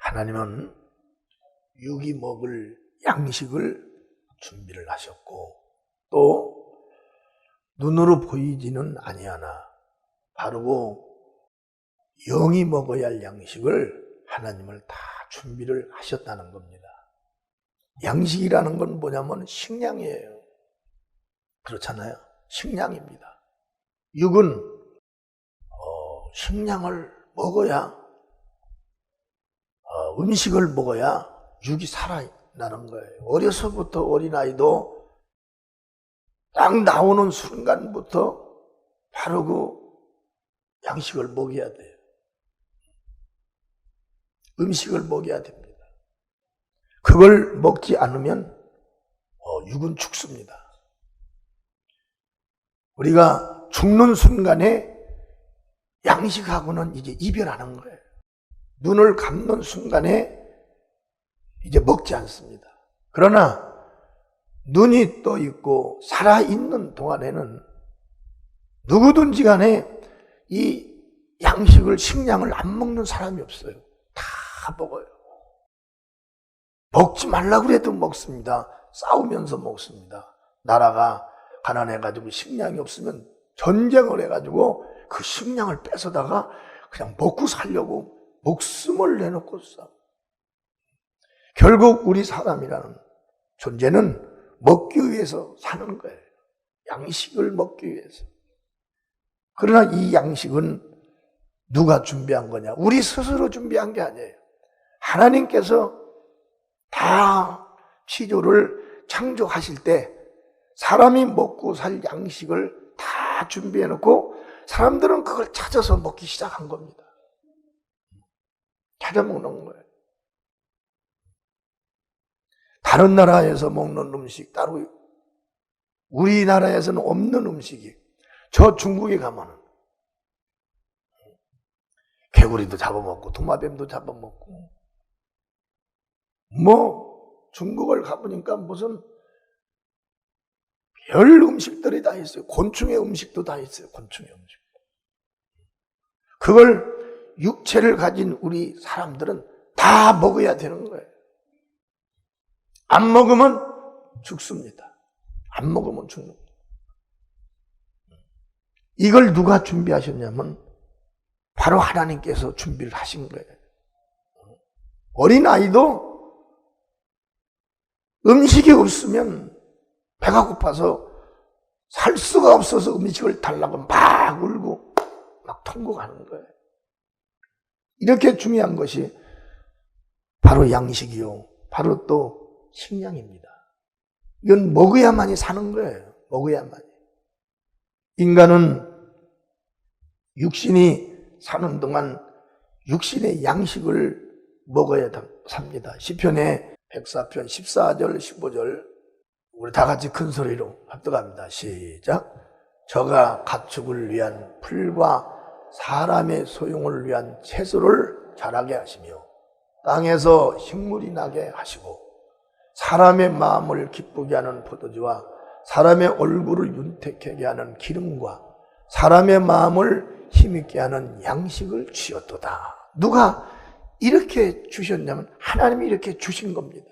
하나님은 육이 먹을 양식을 준비를 하셨고 또 눈으로 보이지는 아니하나 바르고 영이 먹어야 할 양식을 하나님을 다 준비를 하셨다는 겁니다. 양식이라는 건 뭐냐면 식량이에요. 그렇잖아요. 식량입니다. 육은 식량을 먹어야 음식을 먹어야 육이 살아나는 거예요. 어려서부터 어린아이도 딱 나오는 순간부터 바로 그 양식을 먹여야 돼요. 음식을 먹여야 됩니다. 그걸 먹지 않으면 육은 죽습니다. 우리가 죽는 순간에 양식하고는 이제 이별하는 거예요. 눈을 감는 순간에 이제 먹지 않습니다. 그러나 눈이 떠 있고 살아있는 동안에는 누구든지 간에 이 양식을, 식량을 안 먹는 사람이 없어요. 다 먹어요. 먹지 말라고 해도 먹습니다. 싸우면서 먹습니다. 나라가 가난해가지고 식량이 없으면 전쟁을 해가지고 그 식량을 뺏어다가 그냥 먹고 살려고 목숨을 내놓고 싸워. 결국 우리 사람이라는 존재는 먹기 위해서 사는 거예요. 양식을 먹기 위해서. 그러나 이 양식은 누가 준비한 거냐? 우리 스스로 준비한 게 아니에요. 하나님께서 다 피조를 창조하실 때 사람이 먹고 살 양식을 다 준비해 놓고 사람들은 그걸 찾아서 먹기 시작한 겁니다. 찾아 먹는 거예요. 다른 나라에서 먹는 음식 따로 우리나라에서는 없는 음식이 저 중국에 가면은 개구리도 잡아먹고 도마뱀도 잡아먹고 중국을 가보니까 무슨 별 음식들이 다 있어요. 곤충의 음식도 다 있어요. 곤충의 음식. 그걸 육체를 가진 우리 사람들은 다 먹어야 되는 거예요. 안 먹으면 죽습니다. 안 먹으면 죽습니다. 이걸 누가 준비하셨냐면 바로 하나님께서 준비를 하신 거예요. 어린아이도 음식이 없으면 배가 고파서 살 수가 없어서 음식을 달라고 막 울고 막 통곡하는 거예요. 이렇게 중요한 것이 바로 양식이요. 바로 또 식량입니다. 이건 먹어야만이 사는 거예요. 먹어야만이. 인간은 육신이 사는 동안 육신의 양식을 먹어야 삽니다. 시편의 104편 14절 15절 우리 다 같이 큰 소리로 합독합니다. 시작. 저가 가축을 위한 풀과 사람의 소용을 위한 채소를 자라게 하시며 땅에서 식물이 나게 하시고 사람의 마음을 기쁘게 하는 포도주와 사람의 얼굴을 윤택하게 하는 기름과 사람의 마음을 힘있게 하는 양식을 주셨도다. 누가 이렇게 주셨냐면 하나님이 이렇게 주신 겁니다.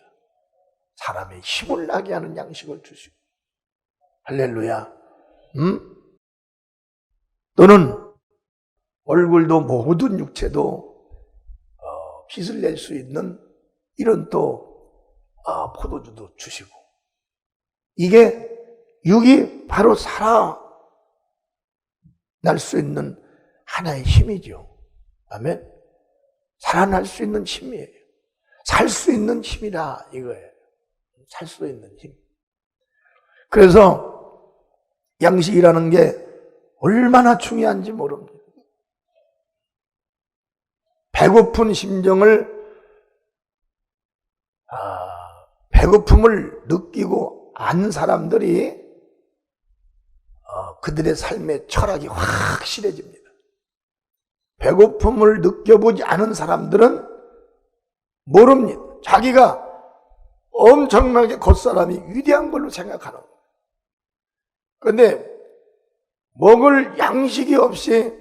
사람의 힘을 나게 하는 양식을 주시고. 할렐루야. 또는 얼굴도 모든 육체도 빛을 낼 수 있는 이런 또 포도주도 주시고. 이게 육이 바로 살아날 수 있는 하나의 힘이죠. 아멘. 살아날 수 있는 힘이에요. 살 수 있는 힘이라 이거예요. 살 수 있는 힘. 그래서 양식이라는 게 얼마나 중요한지 모릅니다. 배고픈 심정을 배고픔을 느끼고 안 사람들이 그들의 삶의 철학이 확실해집니다. 배고픔을 느껴보지 않은 사람들은 모릅니다. 자기가 엄청나게 겉사람이 위대한 걸로 생각하는 거예요. 그런데 먹을 양식이 없이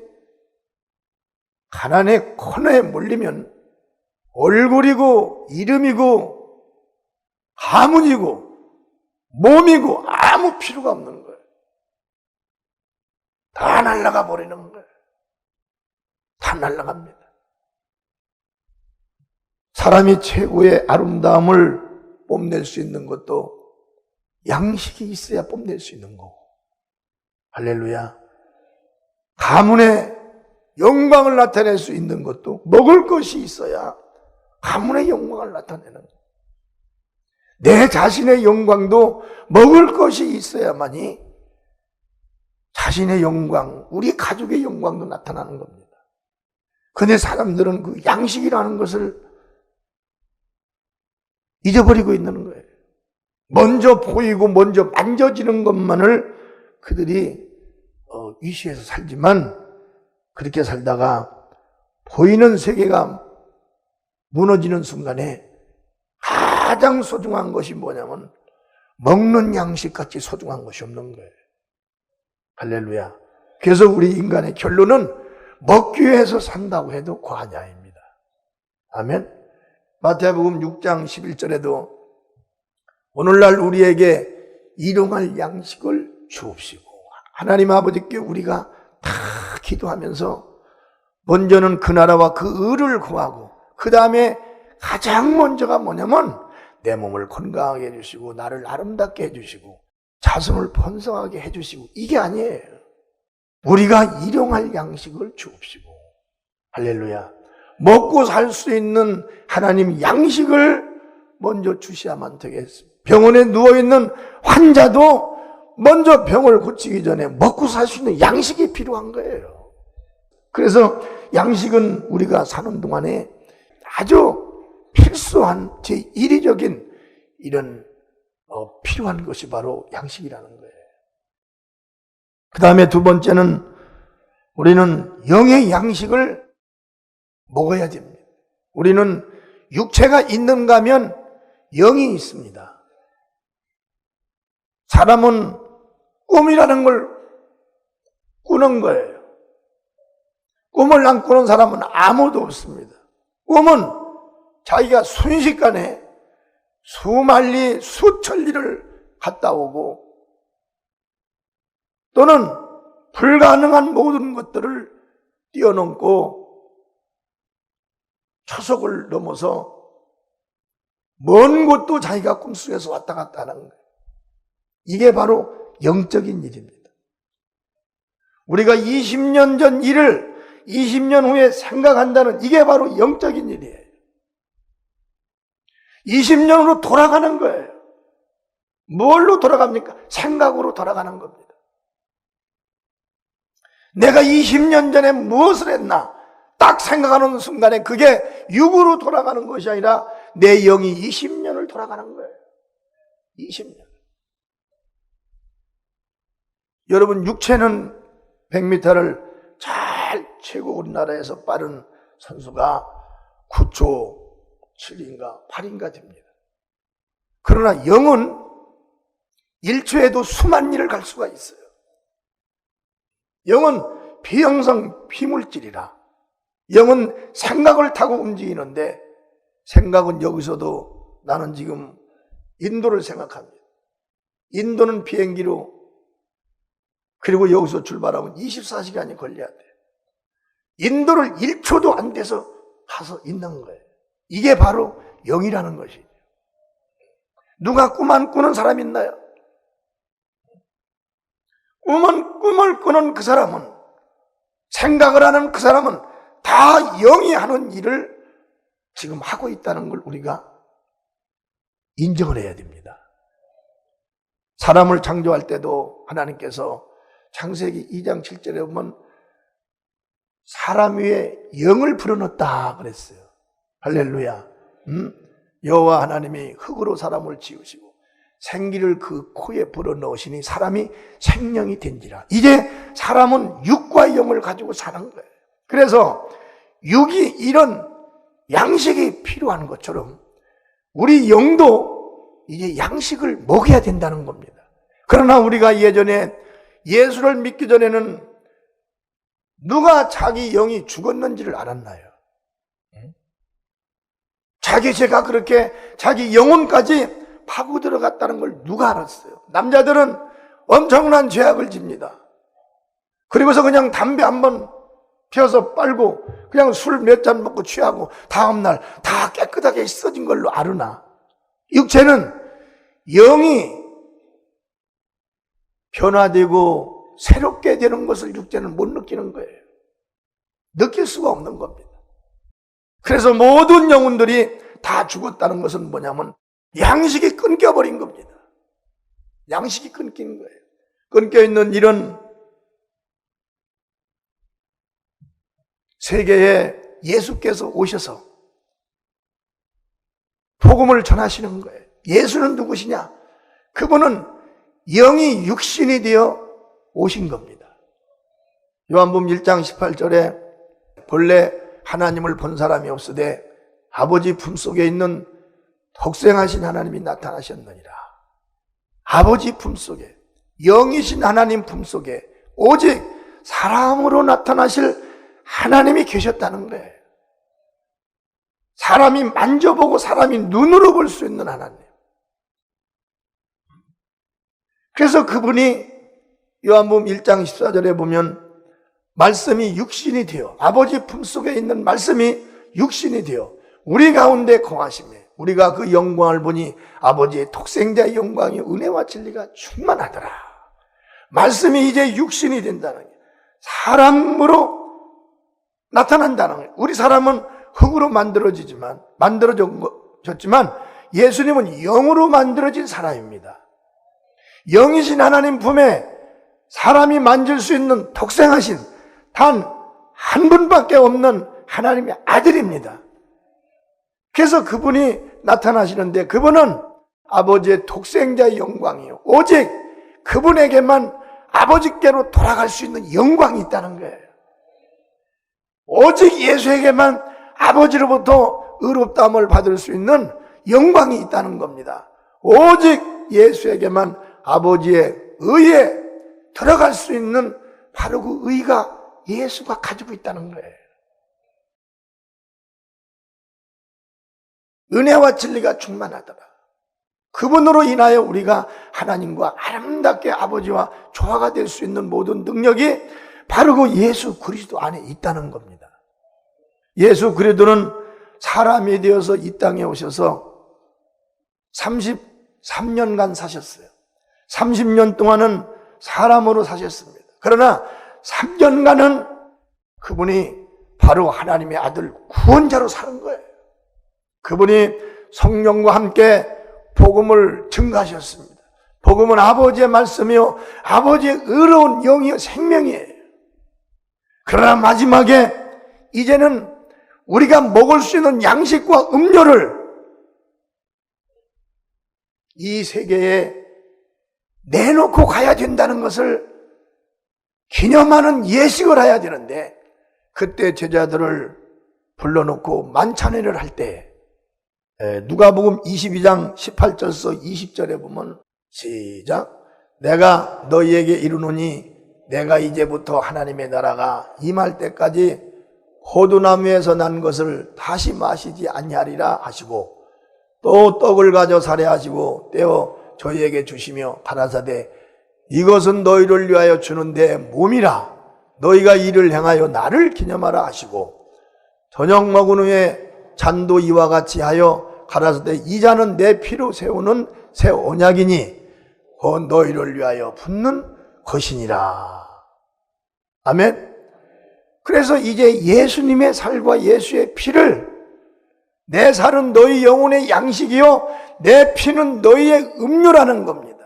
가난의 코너에 몰리면 얼굴이고 이름이고 가문이고 몸이고 아무 필요가 없는 거예요. 다 날아가 버리는 거예요. 다 날아갑니다. 사람이 최고의 아름다움을 뽐낼 수 있는 것도 양식이 있어야 뽐낼 수 있는 거고. 할렐루야. 가문의 영광을 나타낼 수 있는 것도 먹을 것이 있어야 가문의 영광을 나타내는 거예요. 내 자신의 영광도 먹을 것이 있어야만이 자신의 영광, 우리 가족의 영광도 나타나는 겁니다. 그런데 사람들은 그 양식이라는 것을 잊어버리고 있는 거예요. 먼저 보이고 먼저 만져지는 것만을 그들이 위시해서 살지만, 그렇게 살다가 보이는 세계가 무너지는 순간에 가장 소중한 것이 뭐냐면 먹는 양식같이 소중한 것이 없는 거예요. 할렐루야. 그래서 우리 인간의 결론은 먹기 위해서 산다고 해도 과언이 아닙니다. 아멘. 마태복음 6장 11절에도 오늘날 우리에게 일용할 양식을 주옵시고, 하나님 아버지께 우리가 다 기도하면서 먼저는 그 나라와 그 의를 구하고, 그 다음에 가장 먼저가 뭐냐면 내 몸을 건강하게 해주시고 나를 아름답게 해주시고 자손을 번성하게 해주시고, 이게 아니에요. 우리가 일용할 양식을 주옵시고. 할렐루야. 먹고 살 수 있는 하나님 양식을 먼저 주셔야만 되겠습니다. 병원에 누워있는 환자도 먼저 병을 고치기 전에 먹고 살 수 있는 양식이 필요한 거예요. 그래서 양식은 우리가 사는 동안에 아주 필수한 제1위적인 이런 필요한 것이 바로 양식이라는 거예요. 그 다음에 두 번째는 우리는 영의 양식을 먹어야 됩니다. 우리는 육체가 있는가 하면 영이 있습니다. 사람은 꿈이라는 걸 꾸는 거예요. 꿈을 안 꾸는 사람은 아무도 없습니다. 꿈은 자기가 순식간에 수만리 수천리를 갔다 오고, 또는 불가능한 모든 것들을 뛰어넘고 초속을 넘어서 먼 곳도 자기가 꿈속에서 왔다 갔다 하는 거예요. 이게 바로 영적인 일입니다. 우리가 20년 전 일을 20년 후에 생각한다는, 이게 바로 영적인 일이에요. 20년으로 돌아가는 거예요. 뭘로 돌아갑니까? 생각으로 돌아가는 겁니다. 내가 20년 전에 무엇을 했나 딱 생각하는 순간에 그게 육으로 돌아가는 것이 아니라 내 영이 20년을 돌아가는 거예요. 20년. 여러분, 육체는 100m를 잘 최고 우리나라에서 빠른 선수가 9초 7인가 8인가 됩니다. 그러나 영은 1초에도 수만 리를 갈 수가 있어요. 영은 비형성 비물질이라, 영은 생각을 타고 움직이는데, 생각은 여기서도 나는 지금 인도를 생각합니다. 인도는 비행기로, 그리고 여기서 출발하면 24시간이 걸려야 돼. 인도를 1초도 안 돼서 가서 있는 거예요. 이게 바로 영이라는 것이죠. 누가 꿈 안 꾸는 사람 있나요? 꿈을 꾸는 그 사람은, 생각을 하는 그 사람은 다 영이 하는 일을 지금 하고 있다는 걸 우리가 인정을 해야 됩니다. 사람을 창조할 때도 하나님께서 창세기 2장 7절에 보면 사람 위에 영을 불어넣었다 그랬어요. 할렐루야. 여호와 하나님이 흙으로 사람을 지으시고 생기를 그 코에 불어넣으시니 사람이 생명이 된지라. 이제 사람은 육과 영을 가지고 사는 거예요. 그래서 육이 이런 양식이 필요한 것처럼 우리 영도 이제 양식을 먹여야 된다는 겁니다. 그러나 우리가 예전에 예수를 믿기 전에는 누가 자기 영이 죽었는지를 알았나요? 자기 죄가 그렇게 자기 영혼까지 파고 들어갔다는 걸 누가 알았어요? 남자들은 엄청난 죄악을 집니다. 그리고서 그냥 담배 한번 피워서 빨고 그냥 술 몇 잔 먹고 취하고 다음날 다 깨끗하게 씻어진 걸로 아르나. 육체는 영이 변화되고 새롭게 되는 것을 육체는 못 느끼는 거예요. 느낄 수가 없는 겁니다. 그래서 모든 영혼들이 다 죽었다는 것은 뭐냐면 양식이 끊겨버린 겁니다. 양식이 끊긴 거예요. 끊겨있는 이런 세계에 예수께서 오셔서 복음을 전하시는 거예요. 예수는 누구시냐? 그분은 영이 육신이 되어 오신 겁니다. 요한복음 1장 18절에 본래 하나님을 본 사람이 없으되 아버지 품속에 있는 독생하신 하나님이 나타나셨느니라. 아버지 품속에, 영이신 하나님 품속에 오직 사람으로 나타나실 하나님이 계셨다는 거예요. 사람이 만져보고 사람이 눈으로 볼 수 있는 하나님. 그래서 그분이 요한복음 1장 14절에 보면 말씀이 육신이 되어, 아버지 품속에 있는 말씀이 육신이 되어 우리 가운데 거하시매 우리가 그 영광을 보니 아버지의 독생자의 영광이 은혜와 진리가 충만하더라. 말씀이 이제 육신이 된다는 게 사람으로 나타난다는 거예요. 우리 사람은 흙으로 만들어졌지만 예수님은 영으로 만들어진 사람입니다. 영이신 하나님 품에 사람이 만질 수 있는 독생하신 단 한 분밖에 없는 하나님의 아들입니다. 그래서 그분이 나타나시는데 그분은 아버지의 독생자의 영광이요. 오직 그분에게만 아버지께로 돌아갈 수 있는 영광이 있다는 거예요. 오직 예수에게만 아버지로부터 의롭다함을 받을 수 있는 영광이 있다는 겁니다. 오직 예수에게만 아버지의 의에 들어갈 수 있는 바로 그 의가 예수가 가지고 있다는 거예요. 은혜와 진리가 충만하더라. 그분으로 인하여 우리가 하나님과 아름답게 아버지와 조화가 될 수 있는 모든 능력이 바로 그 예수 그리스도 안에 있다는 겁니다. 예수 그리스도는 사람이 되어서 이 땅에 오셔서 33년간 사셨어요. 30년 동안은 사람으로 사셨습니다. 그러나 3년간은 그분이 바로 하나님의 아들 구원자로 사는 거예요. 그분이 성령과 함께 복음을 증거하셨습니다. 복음은 아버지의 말씀이요 아버지의 의로운 영이요 생명이에요. 그러나 마지막에 이제는 우리가 먹을 수 있는 양식과 음료를 이 세계에 내놓고 가야 된다는 것을 기념하는 예식을 해야 되는데 그때 제자들을 불러놓고 만찬회를 할 때 누가복음 22장 18절서 20절에 보면 시작 내가 너희에게 이르노니 내가 이제부터 하나님의 나라가 임할 때까지 포도나무에서 난 것을 다시 마시지 아니하리라 하시고 또 떡을 가져 살해하시고 떼어 저희에게 주시며 가라사대 이것은 너희를 위하여 주는 내 몸이라 너희가 이를 행하여 나를 기념하라 하시고 저녁 먹은 후에 잔도 이와 같이 하여 가라사대 이 잔은 내 피로 세우는 새 언약이니 곧 너희를 위하여 붓는 것이니라. 아멘. 그래서 이제 예수님의 살과 예수의 피를 내 살은 너희 영혼의 양식이요 내 피는 너희의 음료라는 겁니다.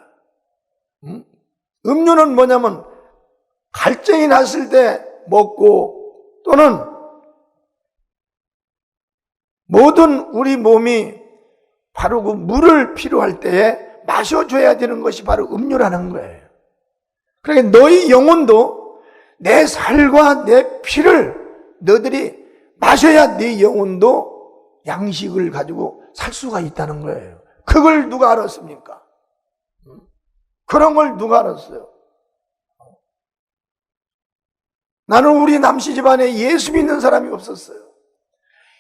음료는 뭐냐면 갈증이 났을 때 먹고 또는 모든 우리 몸이 바로 그 물을 필요할 때에 마셔줘야 되는 것이 바로 음료라는 거예요. 그러니까 너희 영혼도 내 살과 내 피를 너희들이 마셔야 네 영혼도 양식을 가지고 살 수가 있다는 거예요. 그걸 누가 알았습니까? 그런 걸 누가 알았어요? 나는 우리 남씨 집안에 예수 믿는 사람이 없었어요.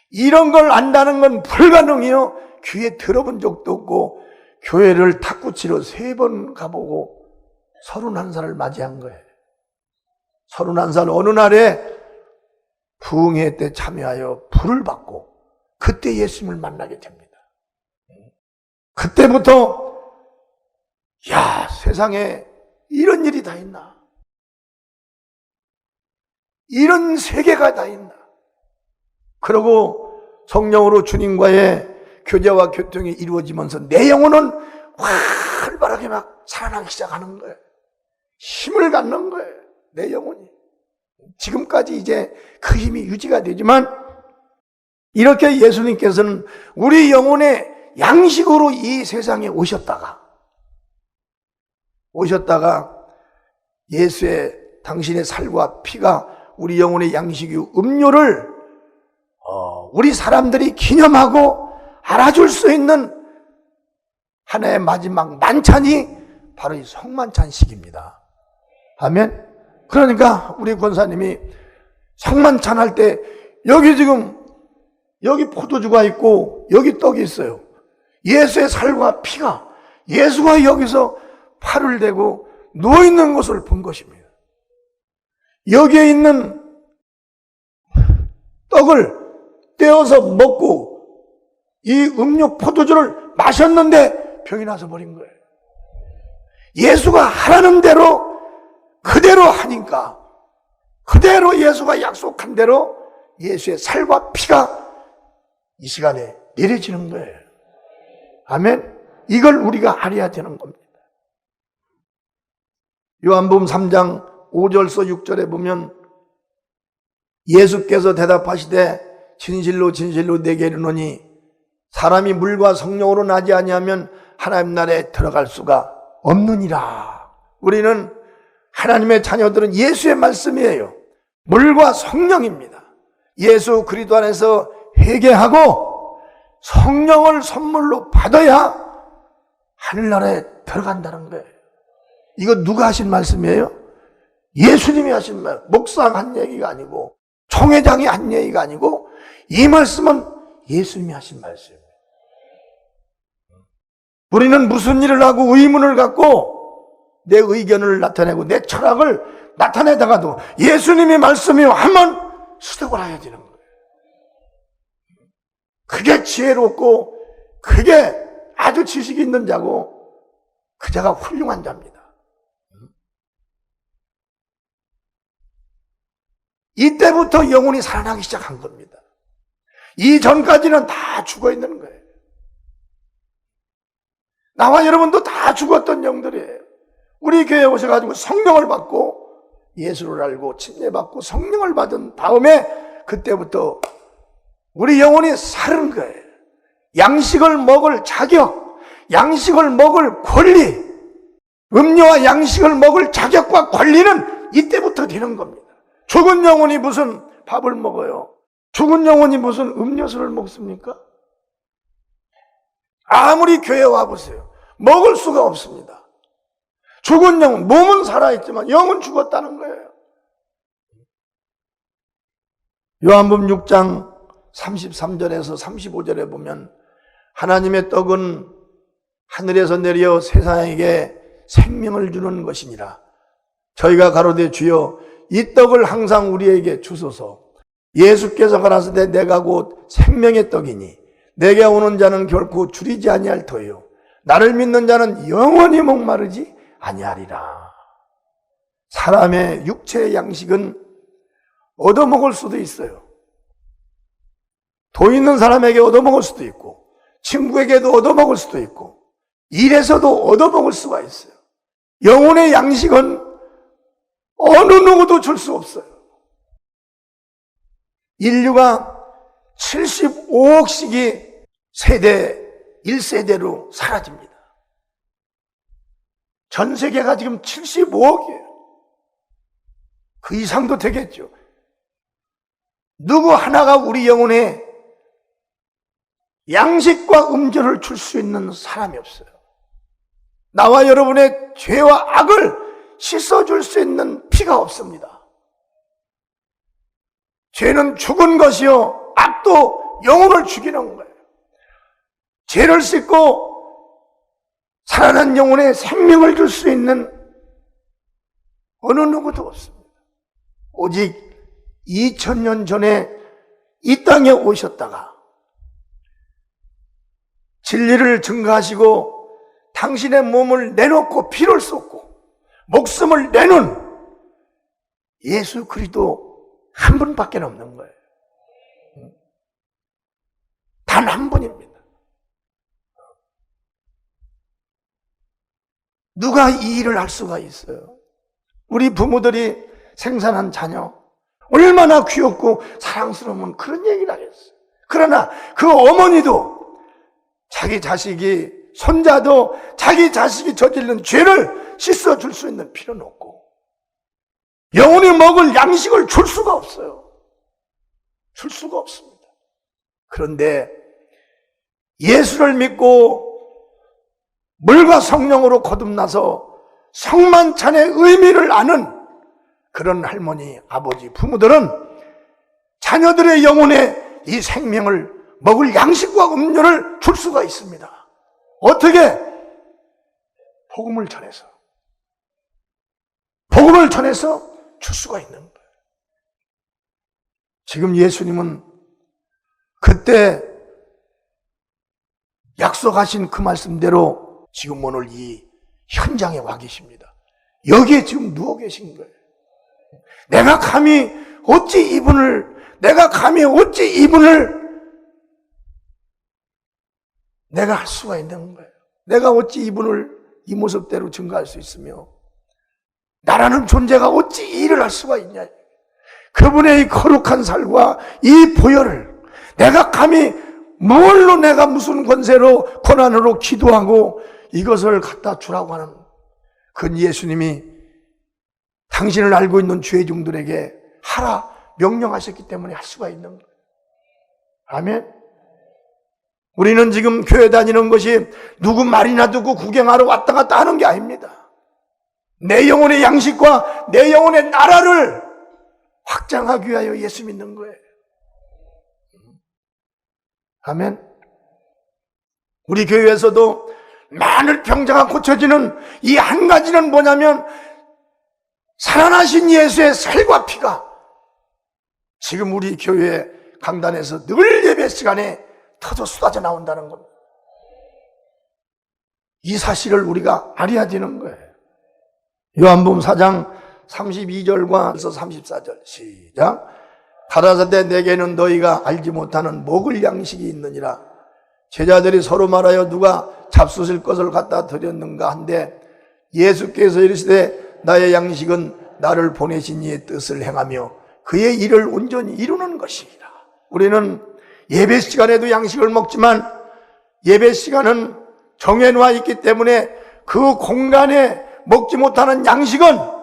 이런 걸 안다는 건 불가능해요. 귀에 들어본 적도 없고 교회를 탁구치러 3번 가보고 31살을 맞이한 거예요. 31살 어느 날에 부흥회 때 참여하여 불을 받고 그때 예수님을 만나게 됩니다. 그때부터 야, 세상에 이런 일이 다 있나? 이런 세계가 다 있나? 그러고 성령으로 주님과의 교제와 교통이 이루어지면서 내 영혼은 활발하게 막 살아나기 시작하는 거예요. 힘을 갖는 거예요. 내 영혼이. 지금까지 이제 그 힘이 유지가 되지만 이렇게 예수님께서는 우리 영혼의 양식으로 이 세상에 오셨다가 예수의 당신의 살과 피가 우리 영혼의 양식이 음료를 우리 사람들이 기념하고 알아줄 수 있는 하나의 마지막 만찬이 바로 이 성만찬식입니다. 아멘. 그러니까 우리 권사님이 성만찬 할 때 여기 포도주가 있고 여기 떡이 있어요. 예수의 살과 피가 예수가 여기서 팔을 대고 누워있는 것을 본 것입니다. 여기에 있는 떡을 떼어서 먹고 이 음료 포도주를 마셨는데 병이 나서 버린 거예요. 예수가 하라는 대로 그대로 하니까 그대로 예수가 약속한 대로 예수의 살과 피가 이 시간에 내려지는 거예요. 아멘. 이걸 우리가 알아야 되는 겁니다. 요한복음 3장 5절서 6절에 보면 예수께서 대답하시되 진실로 진실로 내게 이르노니 사람이 물과 성령으로 나지 아니하면 하나님 나라에 들어갈 수가 없느니라. 우리는 하나님의 자녀들은 예수의 말씀이에요. 물과 성령입니다. 예수 그리스도 안에서 회개하고 성령을 선물로 받아야 하늘나라에 들어간다는 거예요. 이거 누가 하신 말씀이에요? 예수님이 하신 말, 목사가 한 얘기가 아니고 총회장이 한 얘기가 아니고 이 말씀은 예수님이 하신 말씀이에요. 우리는 무슨 일을 하고 의문을 갖고 내 의견을 나타내고 내 철학을 나타내다가도 예수님이 말씀이요 하면 수득을 해야 되는 거예요. 그게 지혜롭고 그게 아주 지식이 있는 자고 그 자가 훌륭한 자입니다. 이때부터 영혼이 살아나기 시작한 겁니다. 이전까지는 다 죽어 있는 거예요. 나와 여러분도 다 죽었던 영들이에요. 우리 교회에 오셔가지고 성령을 받고 예수를 알고 침례받고 성령을 받은 다음에 그때부터 우리 영혼이 사는 거예요. 양식을 먹을 자격, 양식을 먹을 권리, 음료와 양식을 먹을 자격과 권리는 이때부터 되는 겁니다. 죽은 영혼이 무슨 밥을 먹어요? 죽은 영혼이 무슨 음료수를 먹습니까? 아무리 교회 와보세요. 먹을 수가 없습니다. 죽은 영혼, 몸은 살아있지만 영은 죽었다는 거예요. 요한복음 6장 33절에서 35절에 보면 하나님의 떡은 하늘에서 내려 세상에게 생명을 주는 것이니라. 저희가 가로되 주여 이 떡을 항상 우리에게 주소서. 예수께서 가라사대 내가 곧 생명의 떡이니 내게 오는 자는 결코 줄이지 아니할 터요 나를 믿는 자는 영원히 목마르지 아니하리라. 사람의 육체의 양식은 얻어먹을 수도 있어요. 돈 있는 사람에게 얻어먹을 수도 있고 친구에게도 얻어먹을 수도 있고 일에서도 얻어먹을 수가 있어요. 영혼의 양식은 어느 누구도 줄 수 없어요. 인류가 75억씩이 세대 1세대로 사라집니다. 전 세계가 지금 75억이에요. 그 이상도 되겠죠. 누구 하나가 우리 영혼에 양식과 음료를 줄 수 있는 사람이 없어요. 나와 여러분의 죄와 악을 씻어줄 수 있는 피가 없습니다. 죄는 죽은 것이요 악도 영혼을 죽이는 거예요. 죄를 씻고 살아난 영혼에 생명을 줄 수 있는 어느 누구도 없습니다. 오직 2000년 전에 이 땅에 오셨다가 진리를 증거하시고 당신의 몸을 내놓고 피를 쏟고 목숨을 내는 예수 그리스도 한 분밖에 없는 거예요. 단 한 분입니다. 누가 이 일을 할 수가 있어요? 우리 부모들이 생산한 자녀 얼마나 귀엽고 사랑스러우면 그런 얘기를 하겠어요. 그러나 그 어머니도 자기 자식이, 손자도 자기 자식이 저지른 죄를 씻어줄 수 있는 필요는 없고 영혼이 먹을 양식을 줄 수가 없어요. 줄 수가 없습니다. 그런데 예수를 믿고 물과 성령으로 거듭나서 성만찬의 의미를 아는 그런 할머니, 아버지, 부모들은 자녀들의 영혼에 이 생명을 먹을 양식과 음료를 줄 수가 있습니다. 어떻게? 복음을 전해서. 복음을 전해서 줄 수가 있는 거예요. 지금 예수님은 그때 약속하신 그 말씀대로 지금 오늘 이 현장에 와 계십니다. 여기에 지금 누워 계신 거예요. 내가 감히 어찌 이분을 내가 할 수가 있는 거예요. 내가 어찌 이분을 이 모습대로 증거할 수 있으며 나라는 존재가 어찌 이 일을 할 수가 있냐. 그분의 이 거룩한 살과 이 보혈을 내가 감히 뭘로 내가 무슨 권세로 권한으로 기도하고 이것을 갖다 주라고 하는 그 예수님이 당신을 알고 있는 죄중들에게 하라 명령하셨기 때문에 할 수가 있는 거예요. 아멘. 우리는 지금 교회 다니는 것이 누구 말이나 듣고 구경하러 왔다 갔다 하는 게 아닙니다. 내 영혼의 양식과 내 영혼의 나라를 확장하기 위하여 예수 믿는 거예요. 아멘. 우리 교회에서도 많은 병자가 고쳐지는 이 한 가지는 뭐냐면 살아나신 예수의 살과 피가 지금 우리 교회 강단에서 늘 예배 시간에 터져 쏟아져 나온다는 겁니다. 이 사실을 우리가 알아야 되는 거예요. 요한복음 4장 32절과 34절 시작. 가라사대 내게는 너희가 알지 못하는 먹을 양식이 있느니라. 제자들이 서로 말하여 누가 잡수실 것을 갖다 드렸는가 한데 예수께서 이르시되 나의 양식은 나를 보내신 이의 뜻을 행하며 그의 일을 온전히 이루는 것이니라. 우리는 예배 시간에도 양식을 먹지만 예배 시간은 정해놓아 있기 때문에 그 공간에 먹지 못하는 양식은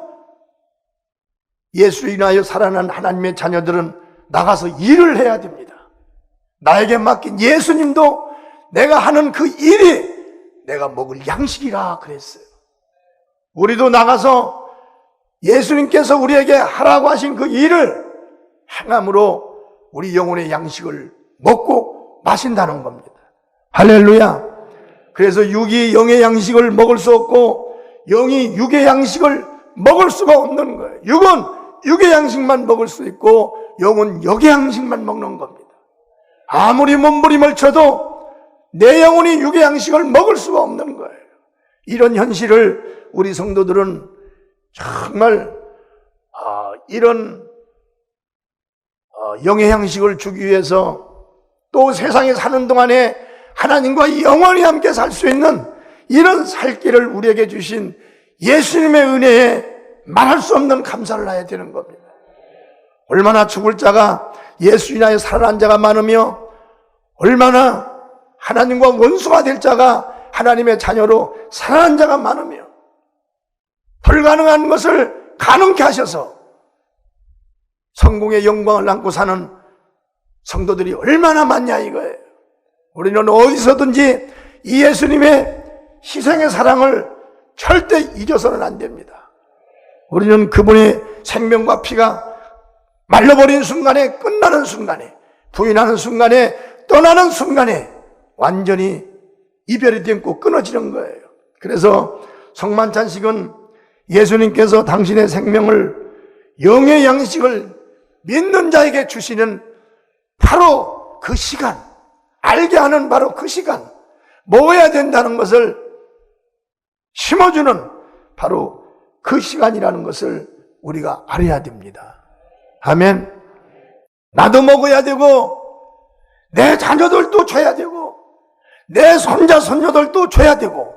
예수로 인하여 살아난 하나님의 자녀들은 나가서 일을 해야 됩니다. 나에게 맡긴 예수님도 내가 하는 그 일이 내가 먹을 양식이라 그랬어요. 우리도 나가서 예수님께서 우리에게 하라고 하신 그 일을 행함으로 우리 영혼의 양식을 먹고 마신다는 겁니다. 할렐루야. 그래서 육이 영의 양식을 먹을 수 없고 영이 육의 양식을 먹을 수가 없는 거예요. 육은 육의 양식만 먹을 수 있고 영은 영의 양식만 먹는 겁니다. 아무리 몸부림을 쳐도 내 영혼이 육의 양식을 먹을 수가 없는 거예요. 이런 현실을 우리 성도들은 정말 이런 영의 양식을 주기 위해서 또 세상에 사는 동안에 하나님과 영원히 함께 살 수 있는 이런 살 길을 우리에게 주신 예수님의 은혜에 말할 수 없는 감사를 해야 되는 겁니다. 얼마나 죽을 자가 예수 인하여 살아난 자가 많으며 얼마나 하나님과 원수가 될 자가 하나님의 자녀로 살아난 자가 많으며 불가능한 것을 가능케 하셔서 성공의 영광을 안고 사는 성도들이 얼마나 많냐 이거예요. 우리는 어디서든지 이 예수님의 희생의 사랑을 절대 잊어서는 안 됩니다. 우리는 그분의 생명과 피가 말려버린 순간에, 끝나는 순간에 부인하는 순간에, 떠나는 순간에 완전히 이별이 되고 끊어지는 거예요. 그래서 성만찬식은 예수님께서 당신의 생명을, 영의 양식을 믿는 자에게 주시는 바로 그 시간, 알게 하는 바로 그 시간, 먹어야 된다는 것을 심어주는 바로 그 시간이라는 것을 우리가 알아야 됩니다. 아멘. 나도 먹어야 되고, 내 자녀들도 줘야 되고, 내 손자 손녀들도 줘야 되고,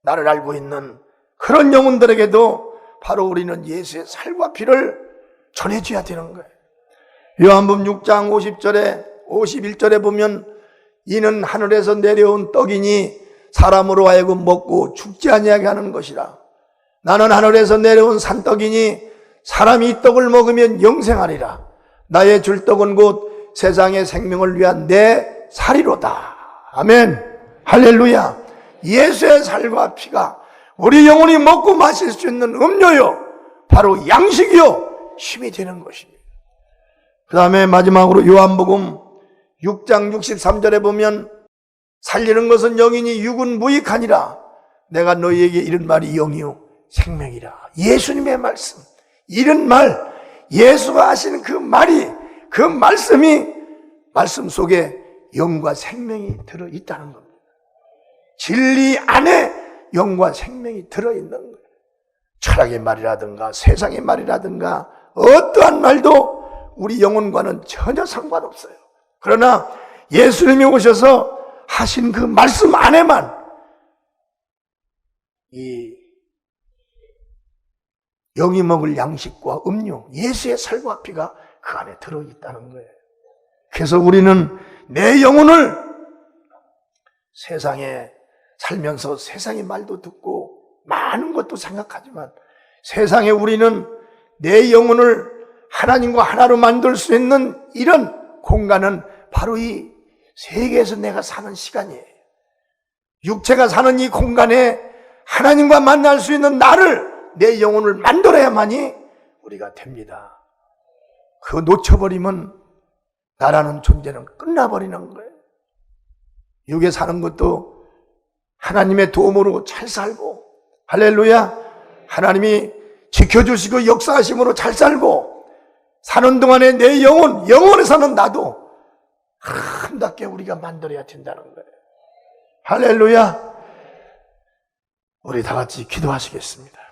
나를 알고 있는 그런 영혼들에게도 바로 우리는 예수의 살과 피를 전해줘야 되는 거예요. 요한복음 6장 50절에 51절에 보면 이는 하늘에서 내려온 떡이니 사람으로 하여금 먹고 죽지 아니하게 하는 것이라. 나는 하늘에서 내려온 산떡이니 사람이 이 떡을 먹으면 영생하리라. 나의 줄 떡은 곧 세상의 생명을 위한 내 살이로다. 아멘. 할렐루야. 예수의 살과 피가 우리 영혼이 먹고 마실 수 있는 음료요, 바로 양식이요, 힘이 되는 것입니다. 그 다음에 마지막으로 요한복음 6장 63절에 보면 살리는 것은 영이니 육은 무익하니라. 내가 너희에게 이른 말이 영이요 생명이라. 예수님의 말씀, 이런 말, 예수가 하시는 그 말이, 그 말씀이 말씀 속에 영과 생명이 들어있다는 겁니다. 진리 안에 영과 생명이 들어있는 거예요. 철학의 말이라든가 세상의 말이라든가 어떠한 말도 우리 영혼과는 전혀 상관없어요. 그러나 예수님이 오셔서 하신 그 말씀 안에만 이 영이 먹을 양식과 음료, 예수의 살과 피가 그 안에 들어있다는 거예요. 그래서 우리는 내 영혼을 세상에 살면서 세상의 말도 듣고 많은 것도 생각하지만 세상에 우리는 내 영혼을 하나님과 하나로 만들 수 있는 이런 공간은 바로 이 세계에서 내가 사는 시간이에요. 육체가 사는 이 공간에 하나님과 만날 수 있는 나를, 내 영혼을 만들어야만이 우리가 됩니다. 그거 놓쳐버리면 나라는 존재는 끝나버리는 거예요. 육에 사는 것도 하나님의 도움으로 잘 살고, 할렐루야, 하나님이 지켜주시고 역사하심으로 잘 살고 사는 동안에 내 영혼에 사는 나도 아름답게 우리가 만들어야 된다는 거예요. 할렐루야. 우리 다 같이 기도하시겠습니다.